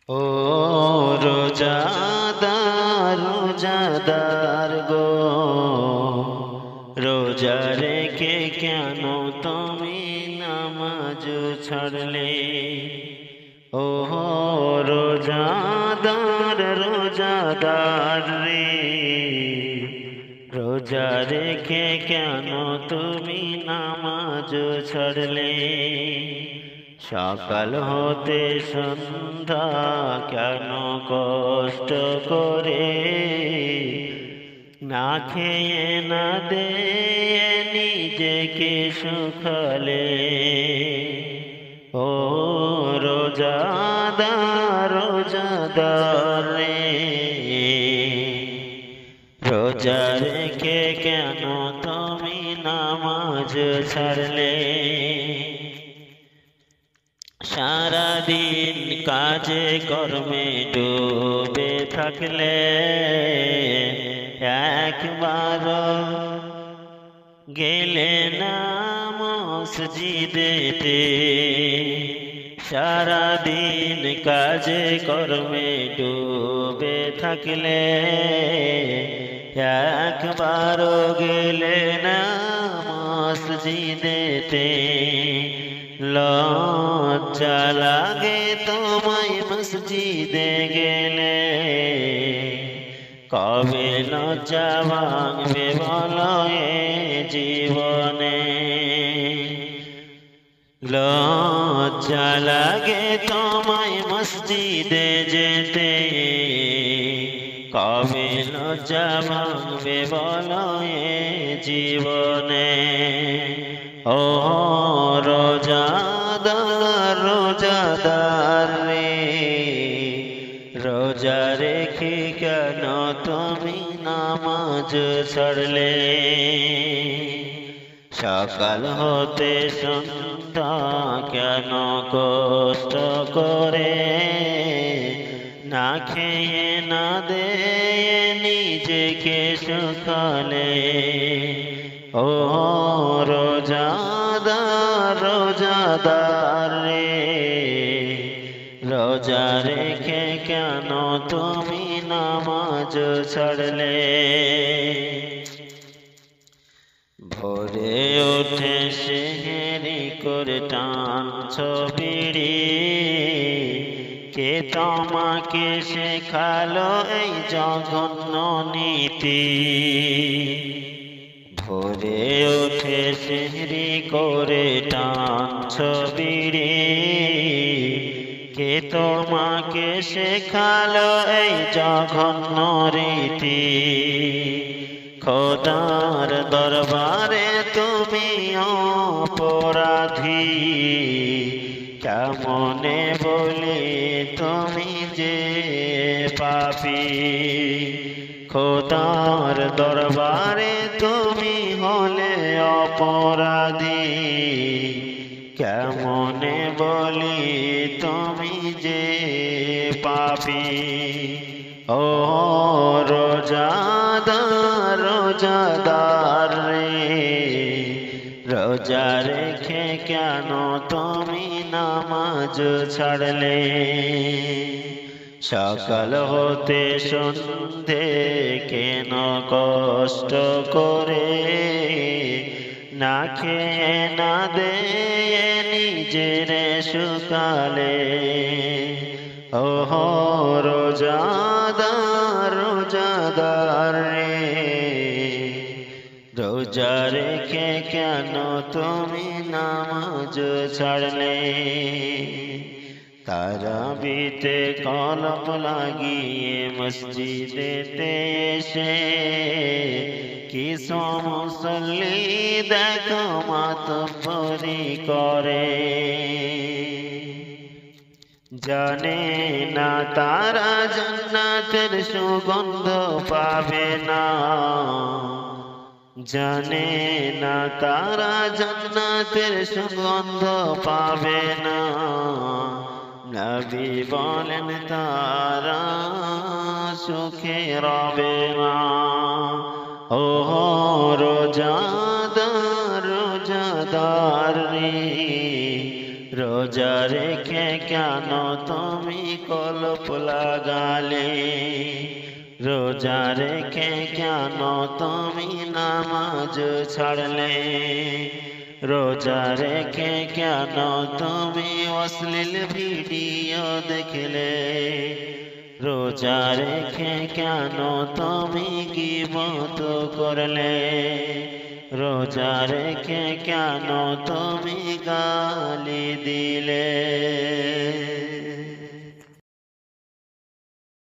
ও রোজাদার রোজাদার গো, রোজা রেখে কেন তুমি নামাজ ছাড়লে? ও রোজাদার রোজাদার রে, রোজা রেখে কেন তুমি নামাজ ছাড়লে? সকাল হতে সন্ধ্যা কেন কষ্ট করে না খেয়ে না দে নিজেকে সুখালে? ও রোজাদার রোজাদার রে, রোজা রেখে কেন তুমি নামাজ ছাড়লে? সারাদিন কাজে কর্মে ডুবে থাকলে একবার গেলে না মসজিদেতে? সারাদিন কাজে কর্মে ডুবে থাকলে একবার গেলে না মসজিদেতে? লজ্জা লাগে তোমায় মসজিদে গেলে, কবে লজ্জা ভাঙবে বলো এ জীবনে? লজ্জা লাগে তোমায় মসজিদে যেতে, কবে লজ্জা ভাঙবে বলো এ জীবনে? ও রোজাদার রোজাদার রে, রোজা রেখে কেন তুমি নামাজ ছাড়লে? সকাল হতে সন্ধ্যা কেন কষ্ট করে না খেয়ে না দে নিজেকে সুখালে? ও রোজাদার রোজাদার রে, রোজা রেখে কেন তুমি নামাজ ছাড়লে? ভোরে উঠে সেহরি করে টানছ বিড়ি, কে তোমাকে শেখালো এই জঘন্য নীতি? ভোরে উঠে সেহরি করে টানছ বিড়ি, কে তোমাকে শেখালো এই জঘন্য রীতি? খোদার দরবারে তুমি অপরাধী, কেমনে বলে তুমি যে পাপী? খোদার দরবারে তুমি হলে অপরাধী, কেমনে বলি তুমি যে পাপী? ও রোজাদার রোজাদার রে, রোজা রেখে কেন তুমি নামাজ ছাড়লে? সকাল হতে সন্ধে কেন কষ্ট করে না খেয়ে না দে নিজের সুকালে? ও রোজাদার রোজাদার রে, রোজা রেখে কেন তুমি নামাজ ছাড়লে? তারাবিতে কলম লাগিয়ে মসজিদেতে এসে কি মুসল্লি দেখো মাতব্বরি করে, জানে না তারা জান্নাতের সুগন্ধ পাবে না, জানে না তারা জান্নাতের সুগন্ধ পাবে না। নবী বলেন তারা সুখে রবে না। ও রোজাদার রোজাদার রে, রোজা রেখে কেন তুমি কলপ লাগালে রোজা রেখে কেন তুমি নামাজ ছাড়লে রোজা রেখে কেন তুমি অশ্লীল ভিডিও দেখলে রোজা রেখে কেন তুমি গীবত করলে রোজা রেখে কেন তুমি গালি দিলে